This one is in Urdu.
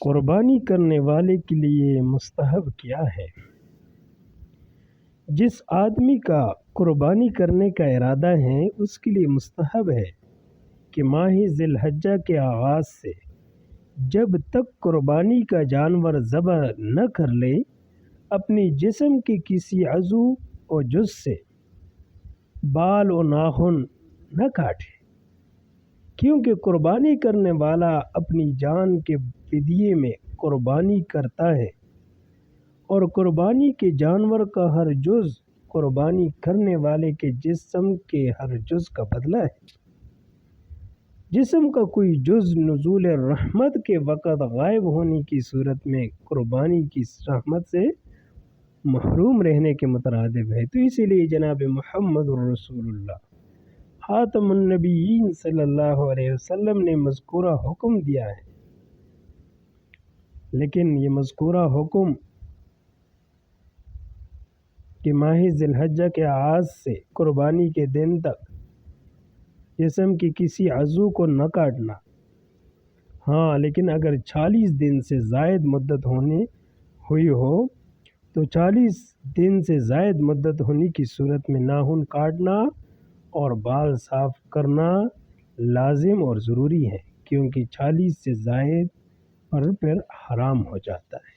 قربانی کرنے والے کے لیے مستحب کیا ہے؟ جس آدمی کا قربانی کرنے کا ارادہ ہے اس کے لیے مستحب ہے کہ ماہ ذی الحجہ کے آغاز سے جب تک قربانی کا جانور ذبح نہ کر لے اپنی جسم کے کسی عضو و جز سے بال و ناخن نہ کاٹے، کیونکہ قربانی کرنے والا اپنی جان کے فدیے میں قربانی کرتا ہے اور قربانی کے جانور کا ہر جز قربانی کرنے والے کے جسم کے ہر جز کا بدلہ ہے۔ جسم کا کوئی جز نزول رحمت کے وقت غائب ہونے کی صورت میں قربانی کی رحمت سے محروم رہنے کے مترادف ہے، تو اسی لیے جناب محمد الرسول اللہ خاتم النبیین صلی اللہ علیہ وسلم نے مذکورہ حکم دیا ہے۔ لیکن یہ مذکورہ حکم کہ ماہ ذی الحجہ کے آغاز سے قربانی کے دن تک جسم کے کسی عضو کو نہ کاٹنا، ہاں لیکن اگر 40 دن سے زائد مدت ہوئی ہو تو 40 دن سے زائد مدت ہونے کی صورت میں ناخن کاٹنا اور بال صاف کرنا لازم اور ضروری ہے، کیونکہ 40 سے زائد پر پھر حرام ہو جاتا ہے۔